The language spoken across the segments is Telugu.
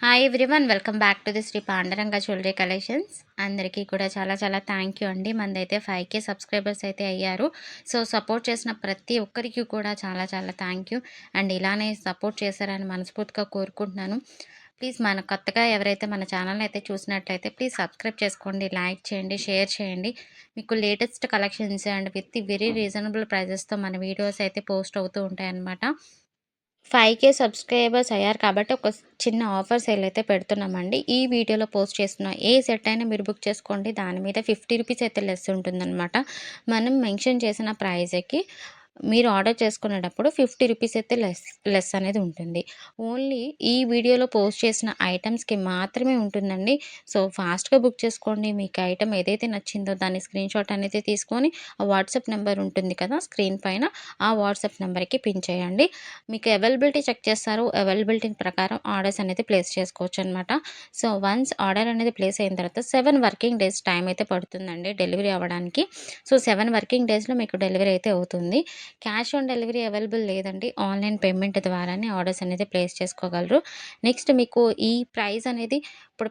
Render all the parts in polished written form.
Hi everyone, welcome back to the Shri Panduranga jewellery collections. అందరికీ కూడా చాలా చాలా థ్యాంక్ యూ అండి. మనదైతే 5K సబ్స్క్రైబర్స్ అయితే అయ్యారు. సో సపోర్ట్ చేసిన ప్రతి ఒక్కరికి కూడా చాలా చాలా థ్యాంక్ యూ. అండ్ ఇలానే సపోర్ట్ చేశారని మనస్ఫూర్తిగా కోరుకుంటున్నాను. ప్లీజ్ మన కొత్తగా ఎవరైతే మన ఛానల్ని అయితే చూసినట్లయితే ప్లీజ్ సబ్స్క్రైబ్ చేసుకోండి, లైక్ చేయండి, షేర్ చేయండి. మీకు latest collections and with very reasonable ప్రైజెస్తో మన వీడియోస్ అయితే పోస్ట్ అవుతూ ఉంటాయన్నమాట. 5K సబ్స్క్రైబర్స్ అయ్యారు కాబట్టి ఒక చిన్న ఆఫర్ సేల్ అయితే పెడుతున్నామండి. ఈ వీడియోలో పోస్ట్ చేస్తున్న ఏ సెట్ అయినా మీరు బుక్ చేసుకోండి. దాని మీద 50 రూపీస్ అయితే లెస్ ఉంటుందన్నమాట. మనం మెన్షన్ చేసిన ప్రైజ్‌కి మీరు ఆర్డర్ చేసుకునేటప్పుడు 50 రూపీస్ అయితే లెస్ అనేది ఉంటుంది. ఓన్లీ ఈ వీడియోలో పోస్ట్ చేసిన ఐటెమ్స్‌కి మాత్రమే ఉంటుందండి. సో ఫాస్ట్‌గా బుక్ చేసుకోండి. మీకు ఐటెమ్ ఏదైతే నచ్చిందో దాన్ని స్క్రీన్‌షాట్ అనేది తీసుకొని ఆ వాట్సాప్ నెంబర్ ఉంటుంది కదా స్క్రీన్ పైన, ఆ వాట్సాప్ నెంబర్‌కి పిన్ చేయండి. మీకు అవైలబిలిటీ చెక్ చేస్తారు. అవైలబిలిటీ ప్రకారం ఆర్డర్స్ అనేది ప్లేస్ చేసుకోవచ్చనమాట. సో వన్స్ ఆర్డర్ అనేది ప్లేస్ అయిన తర్వాత 7 వర్కింగ్ డేస్ టైం అయితే పడుతుందండి డెలివరీ అవ్వడానికి. సో 7 వర్కింగ్ డేస్‌లో మీకు డెలివరీ అయితే అవుతుంది. క్యాష్ ఆన్ డెలివరీ అవైలబుల్ లేదండి. ఆన్‌లైన్ పేమెంట్ ద్వారానే ఆర్డర్స్ అనేది ప్లేస్ చేసుకోగలరు. నెక్స్ట్ మీకు ఈ ప్రైస్ అనేది ఇప్పుడు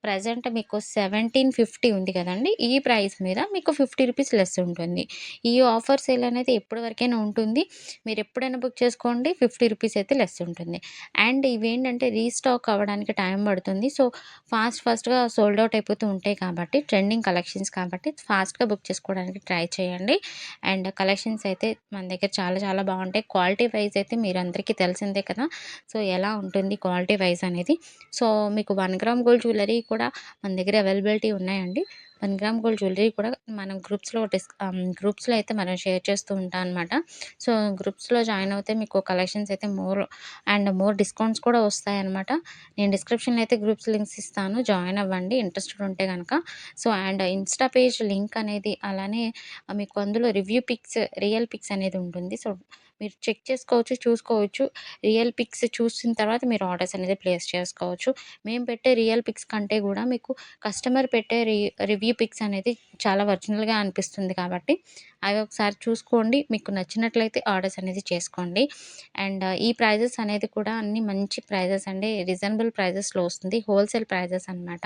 ప్రెజెంట్ మీకు 1750 ఉంది కదండీ! ఈ ప్రైస్ మీద మీకు 50 రూపీస్ లెస్ ఉంటుంది. ఈ ఆఫర్ సేల్ అనేది ఎప్పటి వరకైనా ఉంటుంది. మీరు ఎప్పుడైనా బుక్ చేసుకోండి. 50 రూపీస్ అయితే లెస్ ఉంటుంది. అండ్ ఇవేంటంటే రీస్టాక్ అవ్వడానికి టైం పడుతుంది. సో ఫాస్ట్‌గా సోల్డ్ అవుట్ అయిపోతూ ఉంటాయి కాబట్టి ట్రెండింగ్ కలెక్షన్స్ కాబట్టి ఫాస్ట్‌గా బుక్ చేసుకోవడానికి ట్రై చేయండి. అండ్ కలెక్షన్స్ అయితే మన దగ్గర చాలా చాలా బాగుంటాయి. క్వాలిటీ వైజ్ అయితే మీరందరికీ తెలిసిందే కదా! సో ఎలా ఉంటుంది క్వాలిటీ వైజ్ అనేది. సో మీకు 1 గ్రామ్ గోల్డ్ జ్యువెలరీ కూడా మన దగ్గర అవైలబిలిటీ ఉన్నాయండి. 1 గ్రామ్ గోల్డ్ జ్యువెలరీ కూడా మనం గ్రూప్స్‌లో అయితే మనం షేర్ చేస్తూ ఉంటాం అనమాట. సో గ్రూప్స్‌లో జాయిన్ అవుతే మీకు కలెక్షన్స్ అయితే మోర్ డిస్కౌంట్స్ కూడా వస్తాయన్నమాట. నేను డిస్క్రిప్షన్‌లో అయితే గ్రూప్స్ లింక్స్ ఇస్తాను. జాయిన్ అవ్వండి ఇంట్రెస్టెడ్ ఉంటే గనక. So and Insta page link అనేది అలానే మీకు అందులో రివ్యూ పిక్స్, రియల్ పిక్స్ అనేది ఉంటుంది. సో మీరు చెక్ చేసుకోవచ్చు, చూసుకోవచ్చు. రియల్ పిక్స్ చూసిన తర్వాత మీరు ఆర్డర్స్ అనేది ప్లేస్ చేసుకోవచ్చు. మేము పెట్టే రియల్ పిక్స్ కంటే గూడా మీకు కస్టమర్ పెట్టే రివ్యూ పిక్స్ అనేది చాలా ఒరిజినల్‌గా అనిపిస్తుంది కాబట్టి అవి ఒకసారి చూసుకోండి. మీకు నచ్చినట్లయితే ఆర్డర్స్ అనేది చేసుకోండి. అండ్ ఈ ప్రైజెస్ అనేది కూడా అన్నీ మంచి ప్రైజెస్ అండి. రీజనబుల్ ప్రైజెస్‌లో వస్తుంది. హోల్‌సేల్ ప్రైజెస్ అనమాట.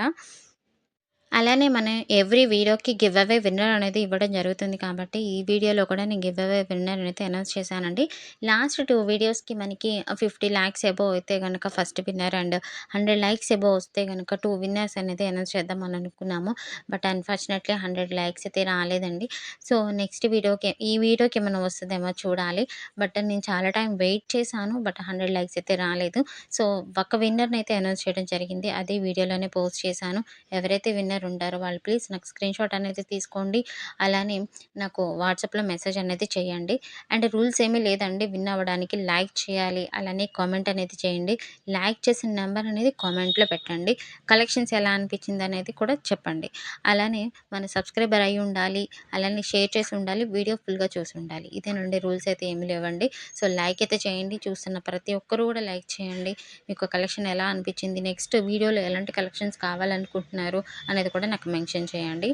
అలానే మనం ఎవ్రీ వీడియోకి గివ్ అవే విన్నర్ అనేది ఇవ్వడం జరుగుతుంది కాబట్టి, ఈ వీడియోలో కూడా నేను గివ్ అవే విన్నర్ అయితే అనౌన్స్ చేశానండి. లాస్ట్ 2 వీడియోస్‌కి మనకి 50 లాక్స్ అబోవ్ అయితే గనక first winner and 100 likes above వస్తే గనక 2 విన్నర్స్ అనేది అనౌన్స్ చేద్దామని అనుకున్నాము. బట్ అన్‌ఫార్చునేట్‌లీ 100 లైక్స్ అయితే రాలేదండి. సో నెక్స్ట్ వీడియోకి ఈ వీడియోకి ఏమైనా వస్తదేమో చూడాలి. బట్ నేను చాలా టైం వెయిట్ చేశాను. బట్ 100 లైక్స్ అయితే రాలేదు. సో ఒక విన్నర్‌ని అయితే అనౌన్స్ చేయడం జరిగింది. అది వీడియోలోనే పోస్ట్ చేశాను. ఎవరైతే విన్నర్ ఉంటారో వాళ్ళు ప్లీజ్ నాకు స్క్రీన్‌షాట్ అనేది తీసుకోండి. అలానే నాకు వాట్సాప్‌లో మెసేజ్ అనేది చేయండి. అండ్ రూల్స్ ఏమీ లేదండి విన్ అవ్వడానికి. లైక్ చేయాలి. అలానే కామెంట్ అనేది చేయండి. లైక్ చేసిన నంబర్ అనేది కామెంట్‌లో పెట్టండి. కలెక్షన్స్ ఎలా అనిపించింది అనేది కూడా చెప్పండి. అలానే మన సబ్స్క్రైబర్ అయ్యి ఉండాలి. అలానే షేర్ చేసి ఉండాలి. వీడియో ఫుల్‌గా చూసి ఉండాలి. ఇదేనండి రూల్స్ అయితే ఏమీ లేవండి. సో లైక్ అయితే చేయండి. చూస్తున్న ప్రతి ఒక్కరు కూడా లైక్ చేయండి. మీకు కలెక్షన్ ఎలా అనిపించింది? నెక్స్ట్ వీడియోలో ఎలాంటి కలెక్షన్స్ కావాలనుకుంటున్నారు అనేది కూడా నాకు మెన్షన్ చేయండి.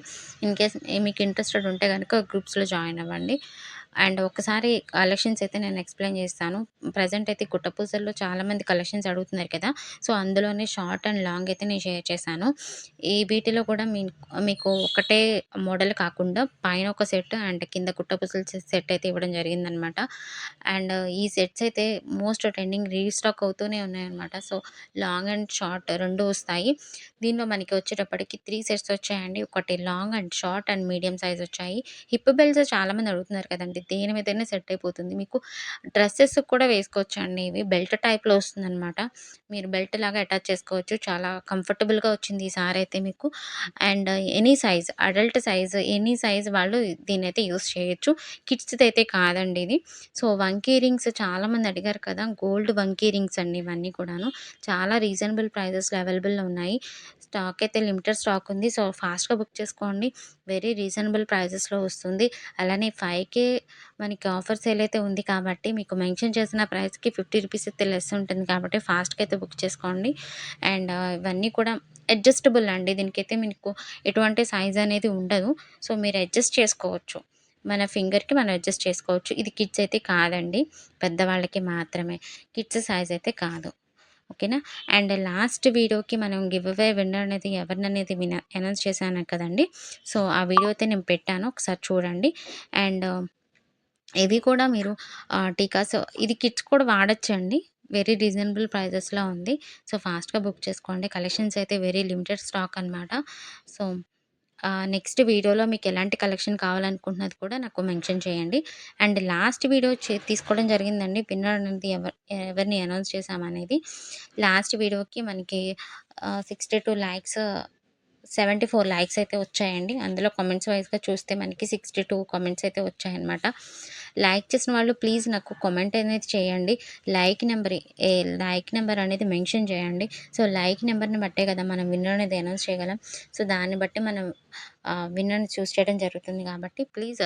ఇన్‌కేస్ మీకు ఇంట్రెస్టెడ్ ఉంటే గనుక గ్రూప్స్‌లో జాయిన్ అవ్వండి. అండ్ ఒక్కసారి కలెక్షన్స్ అయితే నేను ఎక్స్‌ప్లెయిన్ చేస్తాను. ప్రెజెంట్ అయితే గుట్టపూసల్లో చాలామంది కలెక్షన్స్ అడుగుతున్నారు కదా! సో అందులోనే షార్ట్ అండ్ లాంగ్ అయితే నేను షేర్ చేశాను. ఈ వీటిలో కూడా మీకు ఒకటే మోడల్ కాకుండా పైన ఒక సెట్ అండ్ కింద గుట్టపూసల సెట్ అయితే ఇవ్వడం జరిగిందనమాట. అండ్ ఈ సెట్స్ అయితే మోస్ట్ ట్రెండింగ్ రీస్టాక్ అవుతూనే ఉన్నాయన్నమాట. సో లాంగ్ అండ్ షార్ట్ 2 వస్తాయి. దీనిలో మనకి వచ్చేటప్పటికి 3 సెట్స్ వచ్చాయండి. ఒకటి long and short and medium size వచ్చాయి. హిప్ బెల్ట్స్ చాలామంది అడుగుతున్నారు కదండీ! దేని మీదైనా సెట్ అయిపోతుంది. మీకు డ్రెసెస్‌కి కూడా వేసుకోవచ్చండి ఇవి. బెల్ట్ టైప్‌లో వస్తుందనమాట. మీరు బెల్ట్ లాగా అటాచ్ చేసుకోవచ్చు. చాలా కంఫర్టబుల్‌గా వచ్చింది ఈసారైతే మీకు. And any size adult size any size వాళ్ళు దీన్నైతే యూజ్ చేయొచ్చు. కిడ్స్‌ది అయితే కాదండి ఇది. సో వంకీ రింగ్స్ చాలామంది అడిగారు కదా! గోల్డ్ వంకీ రింగ్స్ అండి ఇవన్నీ కూడాను. చాలా రీజనబుల్ ప్రైజెస్‌లో అవైలబుల్‌లో ఉన్నాయి. స్టాక్ అయితే లిమిటెడ్ స్టాక్ ఉంది. సో ఫాస్ట్‌గా బుక్ చేసుకోండి. వెరీ రీజనబుల్ ప్రైజెస్‌లో వస్తుంది. అలానే 5K మనకి ఆఫర్ సేల్ అయితే ఉంది కాబట్టి మీకు మెన్షన్ చేసిన ప్రైస్‌కి 50 రూపీస్ అయితే లెస్ ఉంటుంది కాబట్టి ఫాస్ట్‌గా అయితే బుక్ చేసుకోండి. అండ్ ఇవన్నీ కూడా అడ్జస్టబుల్ అండి. దీనికైతే మీకు ఎటువంటి సైజ్ అనేది ఉండదు. సో మీరు అడ్జస్ట్ చేసుకోవచ్చు. మన ఫింగర్‌కి మనం అడ్జస్ట్ చేసుకోవచ్చు. ఇది కిడ్స్ అయితే కాదండి. పెద్దవాళ్ళకి మాత్రమే. కిడ్స్ సైజ్ అయితే కాదు. ఓకేనా. అండ్ లాస్ట్ వీడియోకి మనం గివ్ అవే విన్నర్ అనేది ఎవరిననేది అనౌన్స్ చేశాను కదండి. సో ఆ వీడియో అయితే నేను పెట్టాను, ఒకసారి చూడండి. అండ్ ఇది కూడా మీరు టీకాస్ ఇది కిట్స్ కూడా వాడొచ్చండి. వెరీ రీజనబుల్ ప్రైజెస్‌లో ఉంది. సో ఫాస్ట్‌గా బుక్ చేసుకోండి. కలెక్షన్స్ అయితే వెరీ లిమిటెడ్ స్టాక్ అనమాట. సో నెక్స్ట్ వీడియోలో మీకు ఎలాంటి కలెక్షన్ కావాలనుకుంటున్నది కూడా నాకు మెన్షన్ చేయండి. అండ్ లాస్ట్ వీడియో తీసుకోవడం జరిగిందండి. విన్నర్ అనేది ఎవరిని అనౌన్స్ చేశామనేది. లాస్ట్ వీడియోకి మనకి 62 లాక్స్ 74 లైక్స్ అయితే వచ్చాయండి. అందులో కామెంట్స్ వైస్‌గా చూస్తే మనకి 62 కామెంట్స్ అయితే వచ్చాయన్నమాట. లైక్ చేసిన వాళ్ళు ప్లీజ్ నాకు కామెంట్ అనేది చేయండి. లైక్ నెంబర్ ఏ లైక్ నెంబర్ అనేది మెన్షన్ చేయండి. సో లైక్ నెంబర్‌ని బట్టే కదా మనం విన్నర్ అనేది అనౌన్స్ చేయగలం. సో దాన్ని బట్టి మనం విన్నర్‌ని చూస్ చేయడం జరుగుతుంది కాబట్టి ప్లీజ్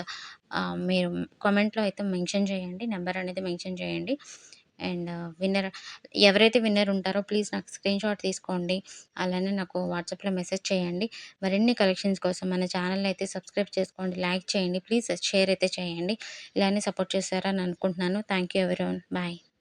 మీరు కామెంట్‌లో అయితే మెన్షన్ చేయండి. నెంబర్ అనేది మెన్షన్ చేయండి. అండ్ విన్నర్ ఎవరైతే విన్నర్ ఉంటారో ప్లీజ్ నాకు స్క్రీన్‌షాట్ తీసుకోండి. అలానే నాకు వాట్సాప్‌లో మెసేజ్ చేయండి. మరిన్ని కలెక్షన్స్ కోసం మన ఛానల్‌ని అయితే సబ్స్క్రైబ్ చేసుకోండి, లైక్ చేయండి. ప్లీజ్ షేర్ అయితే చేయండి. ఇలానే సపోర్ట్ చేస్తారని అనుకుంటున్నాను. Thank you everyone. బాయ్.